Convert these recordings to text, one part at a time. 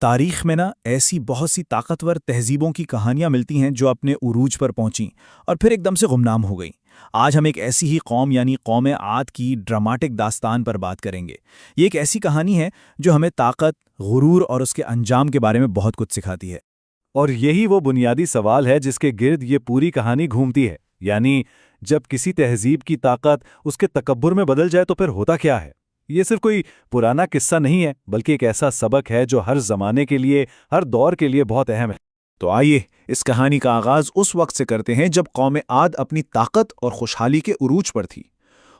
تاریخ میں ایسی بہت سی طاقتور تہذیبوں کی کہانیاں ملتی ہیں جو اپنے عروج پر پہنچیں اور پھر ایک دم سے گمنام ہو گئیں۔ آج ہم ایک ایسی ہی قوم یعنی قوم عاد کی ڈراماٹک داستان پر بات کریں گے۔ یہ ایک ایسی کہانی ہے جو ہمیں طاقت، غرور اور اس کے انجام کے بارے میں بہت کچھ سکھاتی ہے۔ اور یہی وہ بنیادی سوال ہے جس کے گرد یہ پوری کہانی گھومتی ہے، یعنی جب کسی تہذیب کی طاقت اس کے تکبر میں بدل جائے تو پھر ہوتا کیا ہے؟ یہ صرف کوئی پرانا قصہ نہیں ہے، بلکہ ایک ایسا سبق ہے جو ہر زمانے کے لیے، ہر دور کے لیے بہت اہم ہے۔ تو آئیے اس کہانی کا آغاز اس وقت سے کرتے ہیں جب قوم عاد اپنی طاقت اور خوشحالی کے عروج پر تھی،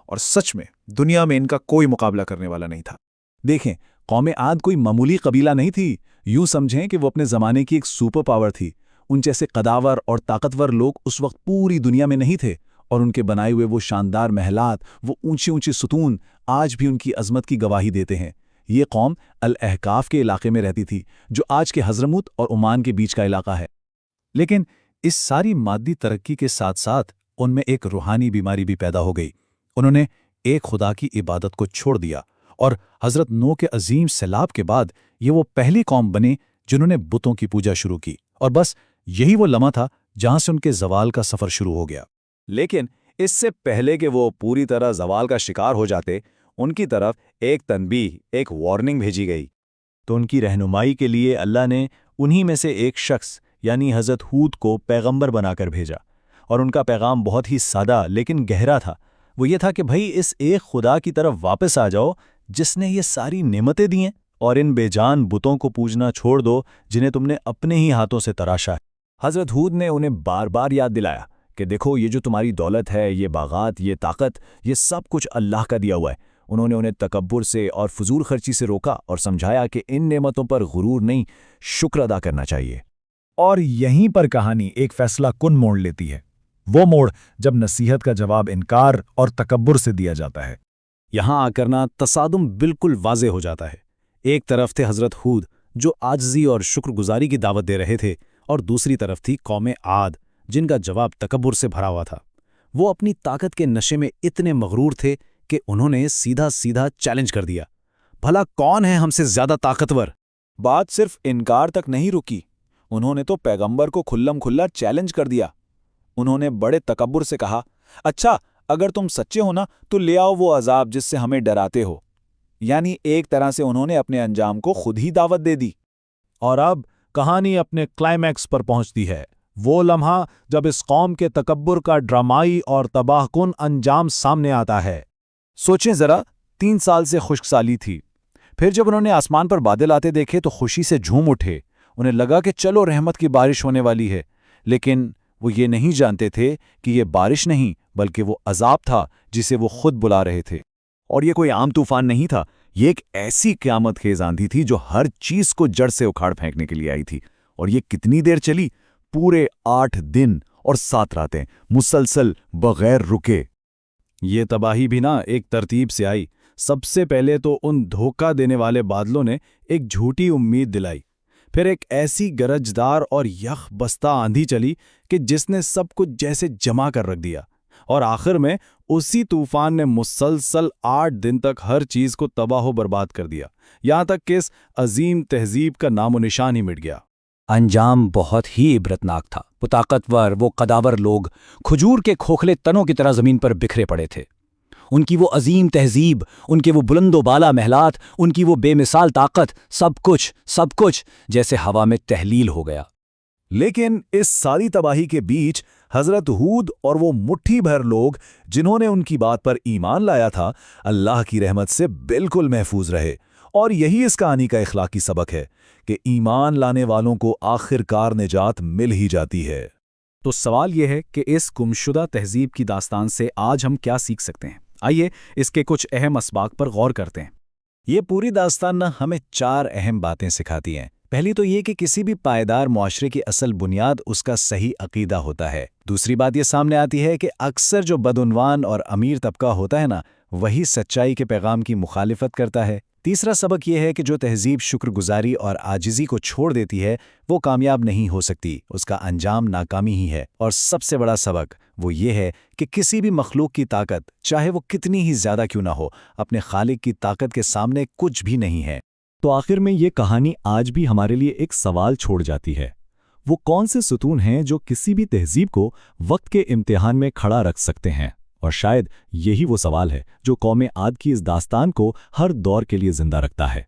اور سچ میں دنیا میں ان کا کوئی مقابلہ کرنے والا نہیں تھا۔ دیکھیں، قوم عاد کوئی معمولی قبیلہ نہیں تھی، یوں سمجھیں کہ وہ اپنے زمانے کی ایک سپر پاور تھی۔ ان جیسے قداور اور طاقتور لوگ اس وقت پوری دنیا میں نہیں تھے، اور ان کے بنائے ہوئے وہ شاندار محلات، وہ اونچی اونچی ستون آج بھی ان کی عظمت کی گواہی دیتے ہیں۔ یہ قوم الاحقاف کے علاقے میں رہتی تھی، جو آج کے حضرموت اور عمان کے بیچ کا علاقہ ہے۔ لیکن اس ساری مادی ترقی کے ساتھ ساتھ ان میں ایک روحانی بیماری بھی پیدا ہو گئی۔ انہوں نے ایک خدا کی عبادت کو چھوڑ دیا، اور حضرت نوح کے عظیم سیلاب کے بعد یہ وہ پہلی قوم بنے جنہوں نے بتوں کی پوجا شروع کی، اور بس یہی وہ لمحہ تھا جہاں سے ان کے زوال کا سفر شروع ہو گیا۔ لیکن اس سے پہلے کہ وہ پوری طرح زوال کا شکار ہو جاتے، ان کی طرف ایک تنبیہ، ایک وارننگ بھیجی گئی۔ تو ان کی رہنمائی کے لیے اللہ نے انہی میں سے ایک شخص یعنی حضرت ہود کو پیغمبر بنا کر بھیجا، اور ان کا پیغام بہت ہی سادہ لیکن گہرا تھا۔ وہ یہ تھا کہ بھائی اس ایک خدا کی طرف واپس آ جاؤ جس نے یہ ساری نعمتیں دی ہیں، اور ان بے جان بتوں کو پوجنا چھوڑ دو جنہیں تم نے اپنے ہی ہاتھوں سے تراشا ہے۔ حضرت ہود نے انہیں بار بار یاد دلایا کہ دیکھو، یہ جو تمہاری دولت ہے، یہ باغات، یہ طاقت، یہ سب کچھ اللہ کا دیا ہوا ہے۔ انہوں نے انہیں تکبر سے اور فضول خرچی سے روکا اور سمجھایا کہ ان نعمتوں پر غرور نہیں، شکر ادا کرنا چاہیے۔ اور یہیں پر کہانی ایک فیصلہ کن موڑ لیتی ہے، وہ موڑ جب نصیحت کا جواب انکار اور تکبر سے دیا جاتا ہے۔ یہاں آ کرنا تصادم بالکل واضح ہو جاتا ہے۔ ایک طرف تھے حضرت ہود جو عاجزی اور شکر گزاری کی دعوت دے رہے تھے، اور دوسری طرف تھی قوم عاد جن کا جواب تکبر سے بھرا ہوا تھا۔ وہ اپنی طاقت کے نشے میں اتنے مغرور تھے کہ انہوں نے سیدھا سیدھا چیلنج کر دیا، بھلا کون ہے ہم سے زیادہ طاقتور؟ بات صرف انکار تک نہیں رکی، انہوں نے تو پیغمبر کو کھلم کھلا چیلنج کر دیا۔ انہوں نے بڑے تکبر سے کہا، اچھا اگر تم سچے ہو نا تو لے آؤ وہ عذاب جس سے ہمیں ڈراتے ہو۔ یعنی ایک طرح سے انہوں نے اپنے انجام کو خود ہی دعوت دے دی۔ اور اب کہانی اپنے کلائمیکس پر پہنچتی ہے، وہ لمحہ جب اس قوم کے تکبر کا ڈرامائی اور تباہ کن انجام سامنے آتا ہے۔ سوچیں ذرا، 3 سال سے خشک سالی تھی، پھر جب انہوں نے آسمان پر بادل آتے دیکھے تو خوشی سے جھوم اٹھے۔ انہیں لگا کہ چلو رحمت کی بارش ہونے والی ہے، لیکن وہ یہ نہیں جانتے تھے کہ یہ بارش نہیں بلکہ وہ عذاب تھا جسے وہ خود بلا رہے تھے۔ اور یہ کوئی عام طوفان نہیں تھا، یہ ایک ایسی قیامت خیز آندھی تھی جو ہر چیز کو جڑ سے اکھاڑ پھینکنے کے لیے آئی تھی۔ اور یہ کتنی دیر چلی؟ پورے 8 دن اور 7 راتیں مسلسل بغیر رکے۔ یہ تباہی بھی ایک ترتیب سے آئی۔ سب سے پہلے تو ان دھوکہ دینے والے بادلوں نے ایک جھوٹی امید دلائی، پھر ایک ایسی گرجدار اور یخ بستہ آندھی چلی کہ جس نے سب کچھ جیسے جمع کر رکھ دیا، اور آخر میں اسی طوفان نے مسلسل 8 دن تک ہر چیز کو تباہ و برباد کر دیا، یہاں تک کہ اس عظیم تہذیب کا نام و نشان ہی مٹ گیا۔ انجام بہت ہی عبرتناک تھا۔ وہ طاقتور، وہ قداور لوگ کھجور کے کھوکھلے تنوں کی طرح زمین پر بکھرے پڑے تھے۔ ان کی وہ عظیم تہذیب، ان کے وہ بلند و بالا محلات، ان کی وہ بے مثال طاقت، سب کچھ جیسے ہوا میں تحلیل ہو گیا۔ لیکن اس ساری تباہی کے بیچ حضرت ہود اور وہ مٹھی بھر لوگ جنہوں نے ان کی بات پر ایمان لایا تھا، اللہ کی رحمت سے بالکل محفوظ رہے۔ اور یہی اس کہانی کا اخلاقی سبق ہے کہ ایمان لانے والوں کو آخر کار نجات مل ہی جاتی ہے۔ تو سوال یہ ہے کہ اس گمشدہ تہذیب کی داستان سے آج ہم کیا سیکھ سکتے ہیں؟ آئیے اس کے کچھ اہم اسباق پر غور کرتے ہیں۔ یہ پوری داستان ہمیں 4 اہم باتیں سکھاتی ہیں۔ پہلی تو یہ کہ کسی بھی پائیدار معاشرے کی اصل بنیاد اس کا صحیح عقیدہ ہوتا ہے۔ دوسری بات یہ سامنے آتی ہے کہ اکثر جو بدعنوان اور امیر طبقہ ہوتا ہے وہی سچائی کے پیغام کی مخالفت کرتا ہے۔ تیسرا سبق یہ ہے کہ جو تہذیب شکر گزاری اور عاجزی کو چھوڑ دیتی ہے وہ کامیاب نہیں ہو سکتی، اس کا انجام ناکامی ہی ہے۔ اور سب سے بڑا سبق وہ یہ ہے کہ کسی بھی مخلوق کی طاقت، چاہے وہ کتنی ہی زیادہ کیوں نہ ہو، اپنے خالق کی طاقت کے سامنے کچھ بھی نہیں ہے۔ تو آخر میں یہ کہانی آج بھی ہمارے لیے ایک سوال چھوڑ جاتی ہے، وہ کون سے ستون ہیں جو کسی بھی تہذیب کو وقت کے امتحان میں کھڑا رکھ سکتے ہیں؟ اور شاید یہی وہ سوال ہے جو قوم عاد کی اس داستان کو ہر دور کے لیے زندہ رکھتا ہے۔